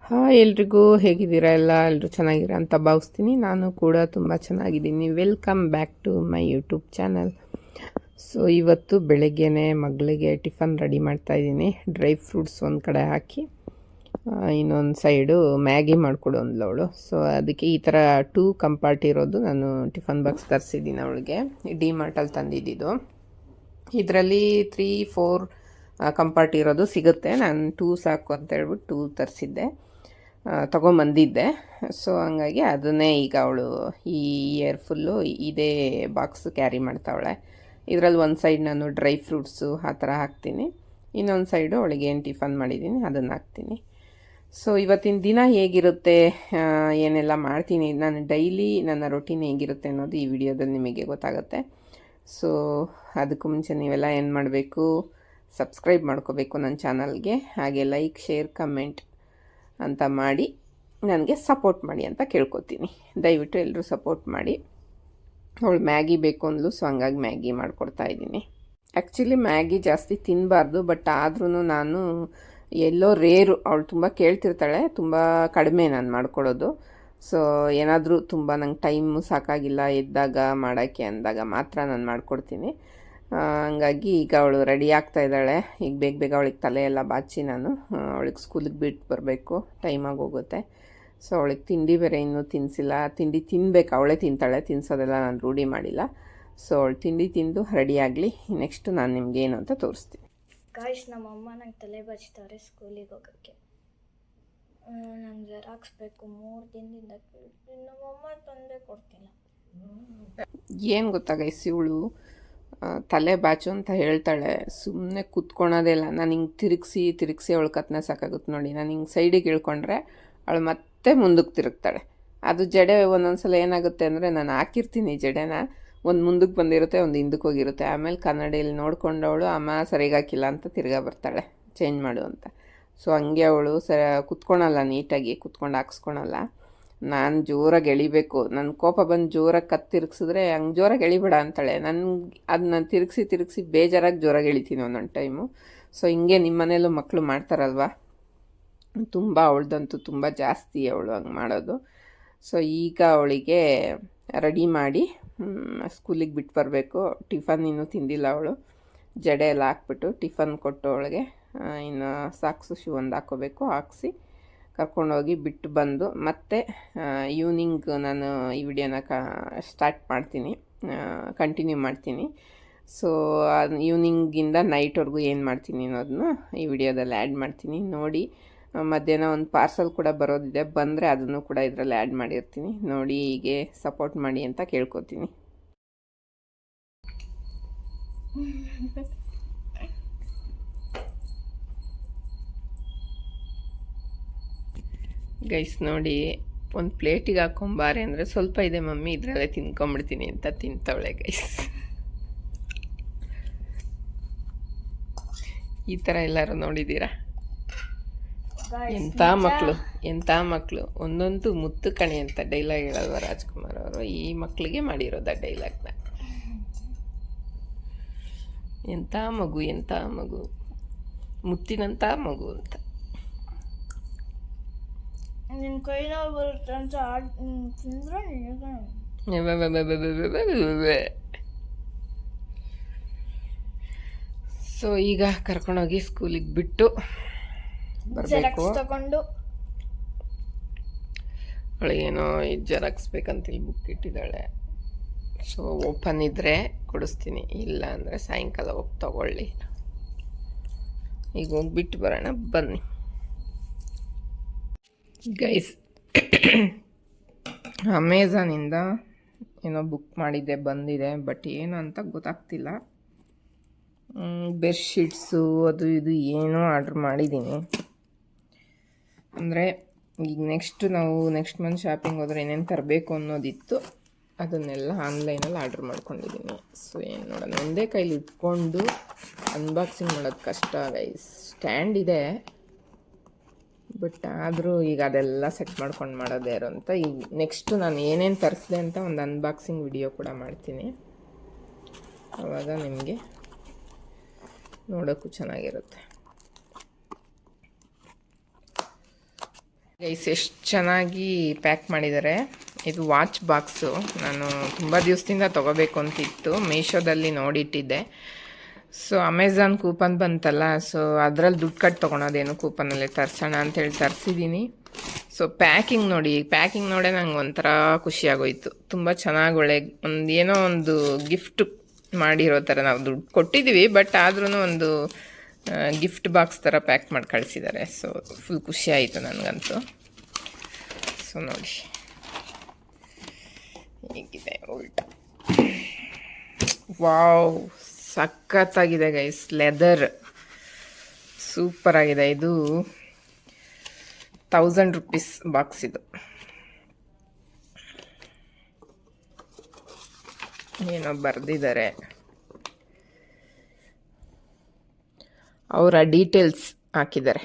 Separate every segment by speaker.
Speaker 1: Hi ಎಲ್ರಿಗೂ, ಹೇಗಿದ್ದೀರಾ? ಎಲ್ಲರೂ ಚೆನ್ನಾಗಿದ್ದೀರಾ ಅಂತ ಭಾವಿಸ್ತೀನಿ. ನಾನು ಕೂಡ ತುಂಬ ಚೆನ್ನಾಗಿದ್ದೀನಿ. Welcome back to my YouTube channel. So ಇವತ್ತು ಬೆಳಗ್ಗೆನೇ ಮಗಳಿಗೆ ಟಿಫನ್ ರೆಡಿ ಮಾಡ್ತಾಯಿದ್ದೀನಿ. ಡ್ರೈ ಫ್ರೂಟ್ಸ್ ಒಂದು ಕಡೆ ಹಾಕಿ ಇನ್ನೊಂದು ಸೈಡು ಮ್ಯಾಗಿ ಮಾಡಿಕೊಡು ಅಂದ್ಲವಳು. ಸೊ ಅದಕ್ಕೆ ಈ ಥರ 2 ಕಂಪಾರ್ಟ್ ಇರೋದು ನಾನು ಟಿಫನ್ ಬಾಕ್ಸ್ ತರಿಸಿದ್ದೀನಿ ಅವಳಿಗೆ. ಡಿಮಾರ್ಟಲ್ಲಿ ತಂದಿದ್ದು. ಇದರಲ್ಲಿ 3-4 ಕಂಪಾರ್ಟ್ ಇರೋದು ಸಿಗುತ್ತೆ. ನಾನು 2 ಸಾಕು ಅಂತ ಹೇಳ್ಬಿಟ್ಟು 2 ತರಿಸಿದ್ದೆ, ತೊಗೊಂಬಂದಿದ್ದೆ. ಸೊ ಹಂಗಾಗಿ ಅದನ್ನೇ ಈಗ ಅವಳು ಈ ಇಯರ್ ಫುಲ್ಲು ಇದೇ ಬಾಕ್ಸು ಕ್ಯಾರಿ ಮಾಡ್ತಾವಳೆ. ಇದರಲ್ಲಿ ಒಂದು ಸೈಡ್ ನಾನು ಡ್ರೈ ಫ್ರೂಟ್ಸು ಆ ಥರ ಹಾಕ್ತೀನಿ, ಇನ್ನೊಂದು ಸೈಡು ಅವಳಿಗೆ ಏನು ಟಿಫನ್ ಮಾಡಿದ್ದೀನಿ ಅದನ್ನು ಹಾಕ್ತೀನಿ. ಸೊ ಇವತ್ತಿನ ದಿನ ಹೇಗಿರುತ್ತೆ, ಏನೆಲ್ಲ ಮಾಡ್ತೀನಿ, ನಾನು ಡೈಲಿ ನನ್ನ ರೊಟೀನ್ ಹೇಗಿರುತ್ತೆ ಅನ್ನೋದು ಈ ವಿಡಿಯೋದಲ್ಲಿ ನಿಮಗೆ ಗೊತ್ತಾಗುತ್ತೆ. ಸೊ ಅದಕ್ಕೂ ಮುಂಚೆ ನೀವೆಲ್ಲ ಏನು ಮಾಡಬೇಕು, ಸಬ್ಸ್ಕ್ರೈಬ್ ಮಾಡ್ಕೋಬೇಕು ನನ್ನ ಚಾನಲ್ಗೆ, ಹಾಗೆ ಲೈಕ್, ಶೇರ್, ಕಮೆಂಟ್ ಅಂತ ಮಾಡಿ ನನಗೆ ಸಪೋರ್ಟ್ ಮಾಡಿ ಅಂತ ಕೇಳ್ಕೊತೀನಿ. ದಯವಿಟ್ಟು ಎಲ್ಲರೂ ಸಪೋರ್ಟ್ ಮಾಡಿ. ಅವಳು ಮ್ಯಾಗಿ ಬೇಕು ಅಂದ್ಲು, ಸೊ ಹಂಗಾಗಿ ಮ್ಯಾಗಿ ಮಾಡಿಕೊಡ್ತಾಯಿದ್ದೀನಿ. ಆ್ಯಕ್ಚುಲಿ ಮ್ಯಾಗಿ ಜಾಸ್ತಿ ತಿನ್ನಬಾರ್ದು, ಬಟ್ ಆದ್ರೂ ನಾನು ಎಲ್ಲೋ ರೇರು, ಅವಳು ತುಂಬ ಕೇಳ್ತಿರ್ತಾಳೆ, ತುಂಬ ಕಡಿಮೆ ನಾನು ಮಾಡ್ಕೊಡೋದು. ಸೊ ಏನಾದರೂ ತುಂಬ ನಂಗೆ ಟೈಮು ಸಾಕಾಗಿಲ್ಲ ಎದ್ದಾಗ ಮಾಡೋಕ್ಕೆ ಅಂದಾಗ ಮಾತ್ರ ನಾನು ಮಾಡಿಕೊಡ್ತೀನಿ. ಹಂಗಾಗಿ ಈಗ ಅವಳು ರೆಡಿ ಆಗ್ತಾಯಿದ್ದಾಳೆ. ಈಗ ಬೇಗ ಅವಳಿಗೆ ತಲೆ ಎಲ್ಲ ಬಾಚಿ ನಾನು ಅವಳಿಗೆ ಸ್ಕೂಲಿಗೆ ಬಿಟ್ಟು ಬರಬೇಕು, ಟೈಮಾಗಿ ಹೋಗುತ್ತೆ. ಸೊ ಅವಳಿಗೆ ತಿಂಡಿ ಬೇರೆ ಇನ್ನೂ ತಿನ್ನಿಸಿಲ್ಲ. ತಿಂಡಿ ತಿನ್ನಬೇಕು, ಅವಳೇ ತಿಂತಾಳೆ, ತಿನ್ನಿಸೋದೆಲ್ಲ ನಾನು ರೂಢಿ ಮಾಡಿಲ್ಲ. ಸೊ ಅವಳು ತಿಂಡಿ ತಿಂದು ರೆಡಿ ಆಗಲಿ, ನೆಕ್ಸ್ಟು ನಾನು ನಿಮ್ಗೆ ಏನು ಅಂತ ತೋರಿಸ್ತೀನಿ.
Speaker 2: ಗಾಯ್ಸ್, ನಮ್ಮಮ್ಮ ನಂಗೆ ತಲೆ ಬಾಚ್ತಾರೆ ಸ್ಕೂಲಿಗೆ ಹೋಗೋಕ್ಕೆ. ನಂಗೆ ಜೆರಾಕ್ಸ್ಬೇಕು, 3 ದಿನದಿಂದ ಕೇಳ್ತೀನಿ, ನಮ್ಮಮ್ಮ ತಂದೆ ಕೊಡ್ತಿಲ್ಲ.
Speaker 1: ಏನು ಗೊತ್ತಾ ಗೈಸ್, ಇವಳು ತಲೆ ಬಾಚು ಅಂತ ಹೇಳ್ತಾಳೆ, ಸುಮ್ಮನೆ ಕೂತ್ಕೊಳೋದೇ ಇಲ್ಲ. ನಾನು ಹಿಂಗೆ ತಿರುಗಿಸಿ ಅವಳು ಕತ್ನೆ ಸಾಕಾಗುತ್ತೆ ನೋಡಿ. ನಾನು ಹಿಂಗೆ ಸೈಡಿಗೆ ಇಳ್ಕೊಂಡ್ರೆ ಅವಳು ಮತ್ತೆ ಮುಂದಕ್ಕೆ ತಿರುಗ್ತಾಳೆ. ಅದು ಜಡೆ ಒಂದೊಂದು ಸಲ ಏನಾಗುತ್ತೆ ಅಂದರೆ, ನಾನು ಹಾಕಿರ್ತೀನಿ ಜಡೆನ, ಒಂದು ಮುಂದಕ್ಕೆ ಬಂದಿರುತ್ತೆ, ಒಂದು ಹಿಂದಕ್ಕೆ ಹೋಗಿರುತ್ತೆ. ಆಮೇಲೆ ಕನ್ನಡಿಯಲ್ಲಿ ನೋಡ್ಕೊಂಡವಳು ಅಮ್ಮ ಸರಿಯಾಗಿ ಹಾಕಿಲ್ಲ ಅಂತ ತಿರ್ಗಾ ಬರ್ತಾಳೆ ಚೇಂಜ್ ಮಾಡು ಅಂತ. ಸೊ ಹಂಗೆ ಅವಳು ಕುತ್ಕೊಳಲ್ಲ, ನೀಟಾಗಿ ಕುತ್ಕೊಂಡು ಹಾಕ್ಸ್ಕೊಳಲ್ಲ. ನಾನು ಜೋರಾಗಿ ಎಳಿಬೇಕು, ನನ್ನ ಕೋಪ ಬಂದು ಜೋರಾಗಿ ತಿರುಗಿಸಿದ್ರೆ ಹಂಗೆ ಜೋರಾಗಿ ಎಳಿಬೇಡ ಅಂತಾಳೆ. ಅದನ್ನ ತಿರುಗಿಸಿ ಬೇಜಾರಾಗಿ ಜೋರಾಗಿ ಎಳಿತೀನಿ ಒಂದೊಂದು ಟೈಮು. ಸೊ ಹಿಂಗೆ ನಿಮ್ಮ ಮನೇಲೂ ಮಕ್ಕಳು ಮಾಡ್ತಾರಲ್ವ, ತುಂಬ ಅವಳದಂತೂ ತುಂಬ ಜಾಸ್ತಿ ಅವಳು ಹಂಗೆ ಮಾಡೋದು. ಸೊ ಈಗ ಅವಳಿಗೆ ರೆಡಿ ಮಾಡಿ ಸ್ಕೂಲಿಗೆ ಬಿಟ್ಟು ಬರಬೇಕು. ಟಿಫನ್ ಇನ್ನೂ ತಿಂದಿಲ್ಲ ಅವಳು. ಜಡೆ ಎಲ್ಲ ಹಾಕ್ಬಿಟ್ಟು ಟಿಫನ್ ಕೊಟ್ಟು ಅವಳಿಗೆ ಇನ್ನು ಸಾಕ್ಸು ಶೂ ಒಂದು ಹಾಕ್ಕೋಬೇಕು, ಹಾಕ್ಸಿ ಕರ್ಕೊಂಡೋಗಿ ಬಿಟ್ಟು ಬಂದು ಮತ್ತೆ ಈವ್ನಿಂಗ್ ನಾನು ಈ ವಿಡಿಯೋನ ಕಂಟಿನ್ಯೂ ಮಾಡ್ತೀನಿ. ಸೊ ಈವ್ನಿಂಗಿಂದ ನೈಟ್ವರೆಗೂ ಏನು ಮಾಡ್ತೀನಿ ಅನ್ನೋದನ್ನು ಈ ವಿಡಿಯೋದಲ್ಲಿ ಆ್ಯಡ್ ಮಾಡ್ತೀನಿ. ನೋಡಿ, ಮಧ್ಯಾಹ್ನ ಒಂದು ಪಾರ್ಸಲ್ ಕೂಡ ಬರೋದಿದೆ, ಬಂದರೆ ಅದನ್ನು ಕೂಡ ಇದರಲ್ಲಿ ಆ್ಯಡ್ ಮಾಡಿರ್ತೀನಿ. ನೋಡಿ, ಹೀಗೆ ಸಪೋರ್ಟ್ ಮಾಡಿ ಅಂತ ಕೇಳ್ಕೊತೀನಿ. ಗೈಸ್ ನೋಡಿ, ಒಂದು ಪ್ಲೇಟಿಗೆ ಹಾಕೊಂಬಾರೆ ಅಂದರೆ ಸ್ವಲ್ಪ ಇದೆ ಮಮ್ಮಿ, ಇದರಲ್ಲೇ ತಿನ್ಕೊಂಬಿಡ್ತೀನಿ ಅಂತ ತಿಂತವಳೆ ಗೈಸ್. ಈ ಥರ ಎಲ್ಲರೂ ನೋಡಿದ್ದೀರಾ? ಎಂಥ ಮಕ್ಕಳು ಒಂದೊಂದು ಮುತ್ತು ಕಣೆ ಅಂತ ಡೈಲಾಗ್ ಹೇಳಲ್ವ ರಾಜ್ಕುಮಾರ್ ಅವರು, ಈ ಮಕ್ಕಳಿಗೆ ಮಾಡಿರೋದ ಡೈಲಾಗ್ನ. ಎಂಥ ಮಗು ಮುತ್ತಿನಂಥ ಮಗು ಅಂತ.
Speaker 2: ನಿನ್ನ ಕೈ ನೋವು ಬರುತ್ತೆ ಅಂತ ತಿಂದ್ರೆ
Speaker 1: ಸೊ ಈಗ ಕರ್ಕೊಂಡೋಗಿ ಸ್ಕೂಲಿಗೆ ಬಿಟ್ಟು ಬರಬೇಕು.
Speaker 2: ತಗೊಂಡು
Speaker 1: ಅವಳಿಗೇನೋ ಜೆರಾಕ್ಸ್ ಬೇಕಂತೇಳಿ ಬುಕ್ ಇಟ್ಟಿದ್ದಾಳೆ. ಸೊ ಓಪನ್ ಇದ್ದರೆ ಕೊಡಿಸ್ತೀನಿ, ಇಲ್ಲ ಅಂದರೆ ಸಾಯಂಕಾಲ ಹೋಗಿ ತಗೊಳ್ಳಿ. ಈಗ ಹೋಗ್ಬಿಟ್ಟು ಬರೋಣ ಬನ್ನಿ ಗೈಸ್. ಅಮೆಝಾನಿಂದ ಏನೋ ಬುಕ್ ಮಾಡಿದ್ದೆ, ಬಂದಿದೆ, ಬಟ್ ಏನು ಅಂತ ಗೊತ್ತಾಗ್ತಿಲ್ಲ. ಬೆಡ್ಶೀಟ್ಸು ಅದು ಇದು ಏನೋ ಆರ್ಡ್ರ್ ಮಾಡಿದ್ದೀನಿ. ಅಂದರೆ ಈಗ ನೆಕ್ಸ್ಟ್ ಮಂತ್ ಶಾಪಿಂಗ್ ಹೋದರೆ ಏನೇನು ತರಬೇಕು ಅನ್ನೋದಿತ್ತು, ಅದನ್ನೆಲ್ಲ ಆನ್ಲೈನಲ್ಲಿ ಆರ್ಡ್ರ್ ಮಾಡ್ಕೊಂಡಿದ್ದೀನಿ. ಸೊ ಏನು ನೋಡೋಣ, ಒಂದೇ ಕೈಲಿ ಇಟ್ಕೊಂಡು ಅನ್ಬಾಕ್ಸಿಂಗ್ ಮಾಡೋದು ಕಷ್ಟ ಗೈಸ್. ಸ್ಟ್ಯಾಂಡ್ ಇದೆ, ಬಟ್ ಆದರೂ ಈಗ ಅದೆಲ್ಲ ಸೆಟ್ ಮಾಡ್ಕೊಂಡು ಮಾಡೋದೇ ಇರೋ ಅಂತ. ಈಗ ನೆಕ್ಸ್ಟು ನಾನು ಏನೇನು ತರಿಸಿದೆ ಅಂತ ಒಂದು ಅನ್ಬಾಕ್ಸಿಂಗ್ ವಿಡಿಯೋ ಕೂಡ ಮಾಡ್ತೀನಿ, ಆವಾಗ ನಿಮಗೆ ನೋಡೋಕ್ಕೂ ಚೆನ್ನಾಗಿರುತ್ತೆ. ಗೈಸ್ ಎಷ್ಟು ಚೆನ್ನಾಗಿ ಪ್ಯಾಕ್ ಮಾಡಿದ್ದಾರೆ. ಇದು ವಾಚ್ ಬಾಕ್ಸು. ನಾನು ತುಂಬ ದಿವಸದಿಂದ ತೊಗೋಬೇಕು ಅಂತಿತ್ತು, ಮೀಶೋದಲ್ಲಿ ನೋಡಿಟ್ಟಿದ್ದೆ. ಸೊ ಅಮೆಝಾನ್ ಕೂಪನ್ ಬಂತಲ್ಲ, ಸೊ ಅದರಲ್ಲಿ ದುಡ್ಡು ಕಟ್ಟು ತೊಗೊಳೋದೇನು ಕೂಪನಲ್ಲಿ ತರಿಸೋಣ ಅಂತೇಳಿ ತರಿಸಿದ್ದೀನಿ. ಸೊ ಪ್ಯಾಕಿಂಗ್ ನೋಡೇ ನಂಗೆ ಒಂಥರ ಖುಷಿಯಾಗೋಯ್ತು. ತುಂಬ ಚೆನ್ನಾಗಿ ಏನೋ ಒಂದು ಗಿಫ್ಟ್ ಮಾಡಿರೋ ಥರ, ನಾವು ದುಡ್ಡು ಕೊಟ್ಟಿದ್ದೀವಿ ಬಟ್ ಆದ್ರೂ ಒಂದು ಗಿಫ್ಟ್ ಬಾಕ್ಸ್ ಥರ ಪ್ಯಾಕ್ ಮಾಡಿ ಕಳಿಸಿದ್ದಾರೆ. ಸೊ ಫುಲ್ ಖುಷಿ ಆಯಿತು ನನಗಂತೂ. ಸೊ ನೋಡಿ ಹೀಗಿದೆ ಉಲ್ಟಾ. ವಾವ್, ಸಖತ್ತಾಗಿದೆ ಗೈಸ್. ಲೆದರ್ ಸೂಪರ್ ಆಗಿದೆ. ಇದು 1000 ರೂಪೀಸ್ ಬಾಕ್ಸ್. ಇದು ಏನೋ ಬರೆದಿದ್ದಾರೆ, ಅವರ ಡೀಟೇಲ್ಸ್ ಹಾಕಿದ್ದಾರೆ.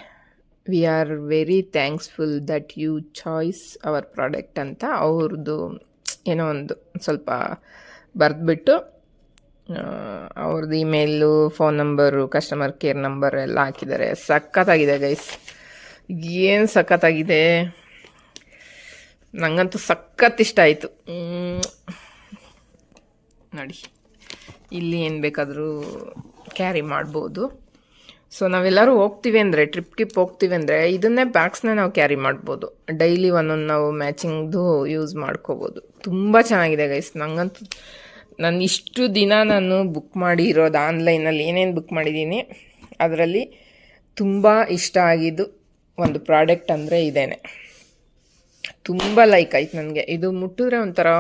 Speaker 1: We are very thankful that you choice our product ಅಂತ ಅವ್ರದ್ದು ಏನೋ ಒಂದು ಸ್ವಲ್ಪ ಬರೆದ್ಬಿಟ್ಟು ಅವ್ರದ್ದು email, phone number, customer care number ಎಲ್ಲ ಹಾಕಿದ್ದಾರೆ. ಸಖತ್ತಾಗಿದೆ ಗೈಸ್, ಏನು ಸಖತ್ತಾಗಿದೆ. ನನಗಂತೂ ಸಖತ್ ಇಷ್ಟ ಆಯಿತು. ನೋಡಿ, ಇಲ್ಲಿ ಏನು ಬೇಕಾದರೂ ಕ್ಯಾರಿ ಮಾಡ್ಬೋದು. ಸೊ ನಾವೆಲ್ಲರೂ ಹೋಗ್ತೀವಿ ಅಂದರೆ, ಟ್ರಿಪ್ ಹೋಗ್ತೀವಿ ಅಂದರೆ ಇದನ್ನೇ ಬ್ಯಾಗ್ಸ್ನ ನಾವು ಕ್ಯಾರಿ ಮಾಡ್ಬೋದು. ಡೈಲಿ ಒಂದೊಂದು ನಾವು ಮ್ಯಾಚಿಂಗ್ದು ಯೂಸ್ ಮಾಡ್ಕೋಬೋದು. ತುಂಬ ಚೆನ್ನಾಗಿದೆ ಗೈಸ್. ನನಗಂತೂ ನಾನು ಇಷ್ಟು ದಿನ ಬುಕ್ ಮಾಡಿರೋದು ಆನ್ಲೈನಲ್ಲಿ ಏನೇನು ಬುಕ್ ಮಾಡಿದ್ದೀನಿ ಅದರಲ್ಲಿ ತುಂಬ ಇಷ್ಟ ಆಗಿದ್ದು ಒಂದು ಪ್ರಾಡಕ್ಟ್ ಅಂದರೆ ಇದೇನೆ. ತುಂಬ ಲೈಕ್ ಆಯ್ತು ನನಗೆ. ಇದು ಮುಟ್ಟಿದ್ರೆ ಒಂಥರ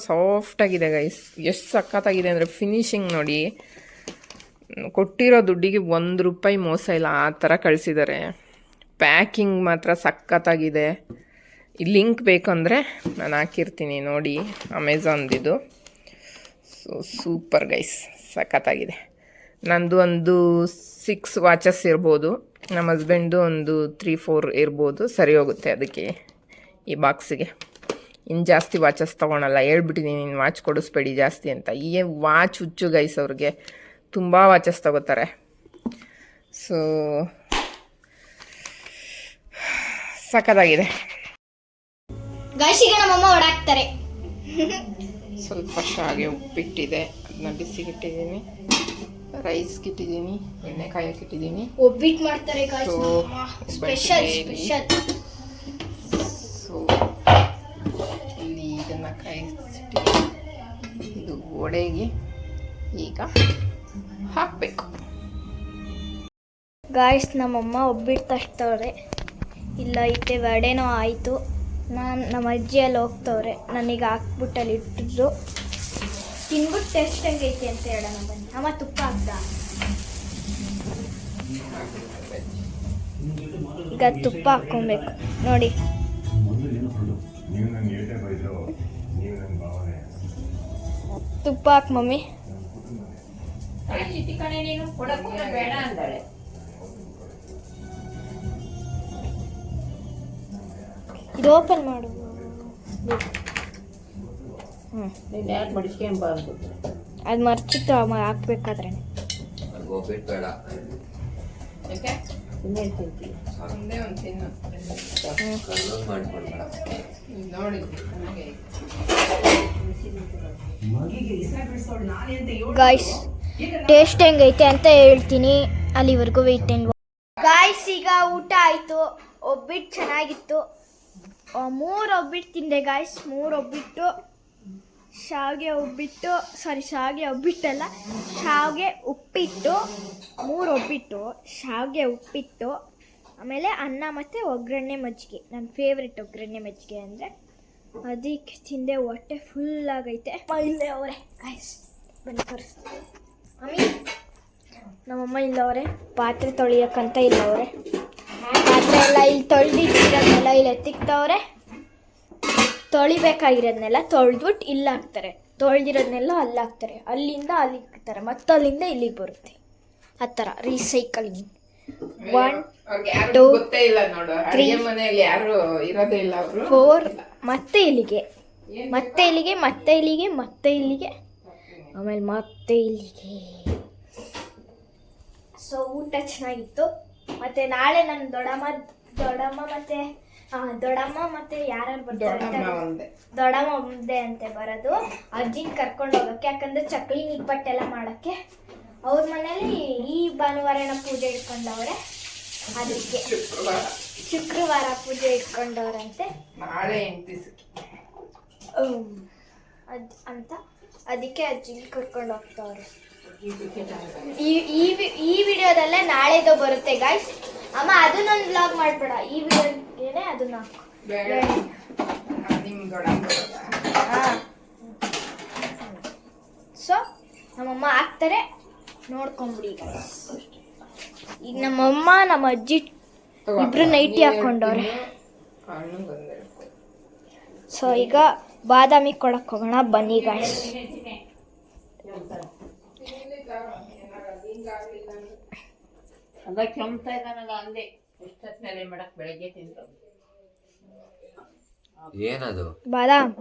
Speaker 1: ಸಾಫ್ಟಾಗಿದೆ ಗೈಸ್. ಎಷ್ಟು ಸಖತ್ತಾಗಿದೆ ಅಂದರೆ ಫಿನಿಶಿಂಗ್ ನೋಡಿ. ಕೊಟ್ಟಿರೋ ದುಡ್ಡಿಗೆ ₹1 ಮೋಸ ಇಲ್ಲ, ಆ ಥರ ಕಳಿಸಿದ್ದಾರೆ. ಪ್ಯಾಕಿಂಗ್ ಮಾತ್ರ ಸಖತ್ತಾಗಿದೆ. ಈ ಲಿಂಕ್ ಬೇಕಂದರೆ ನಾನು ಹಾಕಿರ್ತೀನಿ ನೋಡಿ, ಅಮೆಝಾನ್ದಿದು. ಸೊ ಸೂಪರ್ ಗೈಸ್, ಸಖತ್ತಾಗಿದೆ. ನಂದು ಒಂದು 6 ವಾಚಸ್ ಇರ್ಬೋದು, ನಮ್ಮ ಹಸ್ಬೆಂಡ್ದು ಒಂದು 3-4 ಇರ್ಬೋದು. ಸರಿ ಹೋಗುತ್ತೆ ಅದಕ್ಕೆ, ಈ ಬಾಕ್ಸಿಗೆ. ಇನ್ನು ಜಾಸ್ತಿ ವಾಚಸ್ ತೊಗೊಳಲ್ಲ, ಹೇಳ್ಬಿಟ್ಟಿದ್ದೀನಿ ನೀನು ವಾಚ್ ಕೊಡಿಸ್ಬೇಡಿ ಜಾಸ್ತಿ ಅಂತ. ಈ ವಾಚ್ ಹುಚ್ಚು ಗೈಸ್, ಅವ್ರಿಗೆ ತುಂಬ ವಾಚಸ್ ತಗೋತಾರೆ. ಸೊ ಸಖತ್ತಾಗಿದೆ
Speaker 2: ಗೈಸ್. ಈಗ ನಮ್ಮಮ್ಮ ಓಡಾಕ್ತಾರೆ.
Speaker 1: ಸ್ವಲ್ಪ ಶಾವಿಗೆ ಉಪ್ಪಿಟ್ಟಿದೆ, ಅದನ್ನ ಬಿಸಿಗಿಟ್ಟಿದ್ದೀನಿ. ರೈಸ್ಗಿಟ್ಟಿದ್ದೀನಿ, ಎಣ್ಣೆ ಕಾಯಕ್ಕಿಟ್ಟಿದ್ದೀನಿ.
Speaker 2: ಒಬ್ಬಿಟ್ಟು ಮಾಡ್ತಾರೆ ಗೈಸ್, ಸ್ಪೆಷಲ್ ಸ್ಪೆಷಲ್.
Speaker 1: ಸೊ ಇಲ್ಲಿ ಇದನ್ನು ಕಾಯಿಸಿಟ್ಟಿದ್ದೀನಿ. ಇದು ವಡೆಗೆ ಈಗ ಹಾಕಬೇಕು.
Speaker 2: ಗಾಯ್ಸ್, ನಮ್ಮಮ್ಮ ಒಬ್ಬಿಟ್ಟು ತಷ್ಟವ್ರೆ. ಇಲ್ಲ ಐತೆ, ವಡೆನೋ ಆಯಿತು. ನಮ್ಮ ಅಜ್ಜಿಯಲ್ಲಿ ಹೋಗ್ತವ್ರೆ, ನನಗೆ ಹಾಕ್ಬಿಟ್ಟು ಅಲ್ಲಿ ಇಟ್ಟಿದ್ರು. ತಿನ್ಬಿಟ್ಟು ಟೇಸ್ಟ್ ಹೆಂಗೈತೆ ಅಂತ ಹೇಳೋಣ ಬನ್ನಿ. ಅಮ್ಮ ತುಪ್ಪ ಹಾಕ್ದ. ಈಗ ತುಪ್ಪ ಹಾಕ್ಕೊಬೇಕು ನೋಡಿ. ತುಪ್ಪ ಹಾಕ್ ಮಮ್ಮಿ. ಇದು ಓಪನ್ ಮಾಡು. ಅದು ಮರ್ಚಿತ್ತು ಹಾಕ್ಬೇಕಾದ್ರೆ. ಗಾಯ್ಸ್, ಟೇಸ್ಟ್ ಹೆಂಗೈತೆ ಅಂತ ಹೇಳ್ತೀನಿ, ಅಲ್ಲಿವರೆಗೂ ವೆಯ್ಟ್ ಅಂಡ್ ವಾಚ್. ಗಾಯ್ಸ್, ಈಗ ಊಟ ಆಯಿತು. ಒಬ್ಬಿಟ್ಟು ಚೆನ್ನಾಗಿತ್ತು. 3 ಒಬ್ಬಿಟ್ಟು ತಿಂದೆ ಗಾಯ್ಸ್. 3 ಒಬ್ಬಿಟ್ಟು, ಶಾವಿಗೆ ಒಬ್ಬಿಟ್ಟು, ಶಾವಿಗೆ ಒಬ್ಬಿಟ್ಟಲ್ಲ, ಶಾವಿಗೆ ಉಪ್ಪಿಟ್ಟು. 3 ಒಬ್ಬಿಟ್ಟು, ಶಾವಿಗೆ ಉಪ್ಪಿಟ್ಟು, ಆಮೇಲೆ ಅನ್ನ ಮತ್ತು ಒಗ್ಗರಣೆ ಮಜ್ಜಿಗೆ. ನನ್ನ ಫೇವ್ರೆಟ್ ಒಗ್ಗರಣೆ ಮಜ್ಜಿಗೆ ಅಂದರೆ ಅದಕ್ಕೆ ತಿಂದೆ. ಹೊಟ್ಟೆ ಫುಲ್ ಆಗೈತೆ. ಇಲ್ಲೇ ಅವರೇ ಗಾಯ್ಸ್, ಬನ್ನಿ ಕರ್ಸ್. ಮಮ್ಮಿ, ನಮ್ಮಮ್ಮ ಇಲ್ಲವರೆ, ಪಾತ್ರೆ ತೊಳಿಯೋಕ್ಕಂತ ಇಲ್ಲವರೆ. ಪಾತ್ರೆ ಎಲ್ಲ ಇಲ್ಲಿ ತೊಳೆದಿರೋದನ್ನೆಲ್ಲ ಇಲ್ಲಿ ಎತ್ತಿಕ್ತವ್ರೆ. ತೊಳಿಬೇಕಾಗಿರೋದನ್ನೆಲ್ಲ ತೊಳೆದ್ಬಿಟ್ಟು ಇಲ್ಲಿ ಹಾಕ್ತಾರೆ, ತೊಳೆದಿರೋದನ್ನೆಲ್ಲ ಅಲ್ಲಿ ಹಾಕ್ತಾರೆ, ಅಲ್ಲಿಂದ ಅಲ್ಲಿಗೆ ಹಾಕ್ತಾರೆ, ಮತ್ತು ಅಲ್ಲಿಂದ ಇಲ್ಲಿಗೆ ಬರುತ್ತೆ. ಆ ಥರ ರೀಸೈಕಲಿಂಗ್. 1 2 3 4 ಮತ್ತೆ ಇಲ್ಲಿಗೆ, ಮತ್ತೆ ಇಲ್ಲಿಗೆ, ಮತ್ತೆ ಇಲ್ಲಿಗೆ, ಮತ್ತೆ ಇಲ್ಲಿಗೆ, ಆಮೇಲೆ ಮತ್ತೆ ಇಲ್ಲಿಗೆ. ಸೊ ಊಟ ಚೆನ್ನಾಗಿತ್ತು. ಮತ್ತು ನಾಳೆ ನನ್ನ ದೊಡ್ಡಮ್ಮ ದೊಡ್ಡಮ್ಮ ಮತ್ತೆ ಯಾರ್ಯಾರು ಬರ್ತಾರೆ
Speaker 1: ಒಂದೇ
Speaker 2: ದೊಡ್ಡಮ್ಮ ಒಂದೇ ಅಂತೆ ಬರೋದು. ಅಜ್ಜಿನ ಕರ್ಕೊಂಡು ಹೋಗಕ್ಕೆ, ಯಾಕಂದ್ರೆ ಚಕ್ಲಿ ನಿಪ್ಪಟ್ಟೆಲ್ಲ ಮಾಡಕ್ಕೆ ಅವ್ರ ಮನೇಲಿ ಈ ಭಾನುವಾರನ ಪೂಜೆ ಇಟ್ಕೊಂಡವ್ರೆ. ಅದಕ್ಕೆ ಶುಕ್ರವಾರ ಪೂಜೆ ಇಟ್ಕೊಂಡವ್ರಂತೆ
Speaker 1: ನಾಳೆ
Speaker 2: ಅಂತ. ಅದಕ್ಕೆ ಅಜ್ಜಿನ ಕರ್ಕೊಂಡು ಹೋಗ್ತವ್ರೆ. ಈ ವಿಡಿಯೋದಲ್ಲೇ ನಾಳೆದು ಬರುತ್ತೆ ಗಾಯ್ಸ್. ಅಮ್ಮ ಅದನ್ನೊಂದು ವ್ಲಾಗ್ ಮಾಡ್ಬೇಡ, ಈ ವಿಡಿಯೋಗೆ ಅದನ್ನ ಸೊ ನಮ್ಮಮ್ಮ ಹಾಕ್ತಾರೆ, ನೋಡ್ಕೊಂಬಿಡಿ ಗಾಯ್ಸ್. ಈಗ ನಮ್ಮಮ್ಮ ನಮ್ಮ ಅಜ್ಜಿ ಇಬ್ರು ನೈಟಿ ಹಾಕೊಂಡವ್ರೆ. ಸೊ ಈಗ ಬಾದಾಮಿ ಕೊಡಕ್ ಹೋಗೋಣ ಬನ್ನಿ ಗಾಯ್ಸ್.
Speaker 3: ಏನದು
Speaker 2: ಬಾದಾಮ್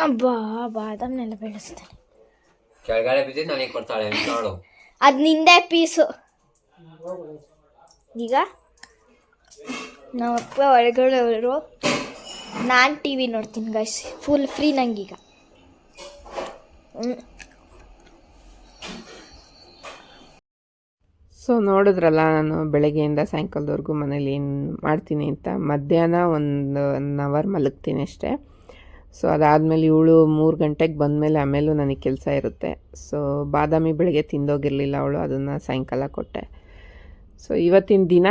Speaker 2: ಅಬ್ಬಾ ಬಾದಾಮ್ನೆಲ್ಲ ಬೆಳೆಸ್ತಾನೆ.
Speaker 3: ಕೆಳಗಡೆ ಬಿದ್ದಿದ್ದು ನನಗೆ ಕೊಡ್ತಾಳೆ ನೋಡು.
Speaker 2: ಅದು ನಿಂದೆ ಪೀಸು. ಈಗ ನಮ್ಮಪ್ಪ ಒಳಗಡೆ ಅವರು, ನಾನು ಟಿ ವಿ ನೋಡ್ತೀನಿ ಗೈಸ್, ಫುಲ್ ಫ್ರೀ ನಂಗೀಗ.
Speaker 1: ಸೊ ನೋಡಿದ್ರಲ್ಲ, ನಾನು ಬೆಳಗ್ಗೆಯಿಂದ ಸಾಯಂಕಾಲದವರೆಗೂ ಮನೇಲಿ ಏನು ಮಾಡ್ತೀನಿ ಅಂತ. ಮಧ್ಯಾಹ್ನ 1 ಅವರ್ ಮಲಗ್ತೀನಿ ಅಷ್ಟೇ. ಸೊ ಅದಾದಮೇಲೆ ಇವಳು 3 ಗಂಟೆಗೆ ಬಂದಮೇಲೆ ಆಮೇಲೂ ನನಗೆ ಕೆಲಸ ಇರುತ್ತೆ. ಸೊ ಬಾದಾಮಿ ಬೆಳಗ್ಗೆ ತಿಂದೋಗಿರಲಿಲ್ಲ ಅವಳು, ಅದನ್ನು ಸಾಯಂಕಾಲ ಕೊಟ್ಟೆ. ಸೊ ಇವತ್ತಿನ ದಿನ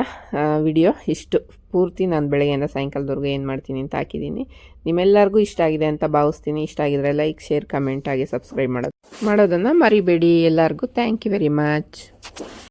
Speaker 1: ವಿಡಿಯೋ ಇಷ್ಟು. ಪೂರ್ತಿ ನಾನು ಬೆಳಗ್ಗೆಯಿಂದ ಸಾಯಂಕಾಲದವರೆಗೂ ಏನು ಮಾಡ್ತೀನಿ ಅಂತ ಹಾಕಿದ್ದೀನಿ. ನಿಮ್ಮೆಲ್ಲರಿಗೂ ಇಷ್ಟ ಆಗಿದೆ ಅಂತ ಭಾವಿಸ್ತೀನಿ. ಇಷ್ಟ ಆಗಿದ್ರೆ ಲೈಕ್, ಶೇರ್, ಕಮೆಂಟ್ ಹಾಗೆ ಸಬ್ಸ್ಕ್ರೈಬ್ ಮಾಡೋದನ್ನು ಮರಿಬೇಡಿ. ಎಲ್ಲರಿಗೂ ಥ್ಯಾಂಕ್ ಯು ವೆರಿ ಮಚ್.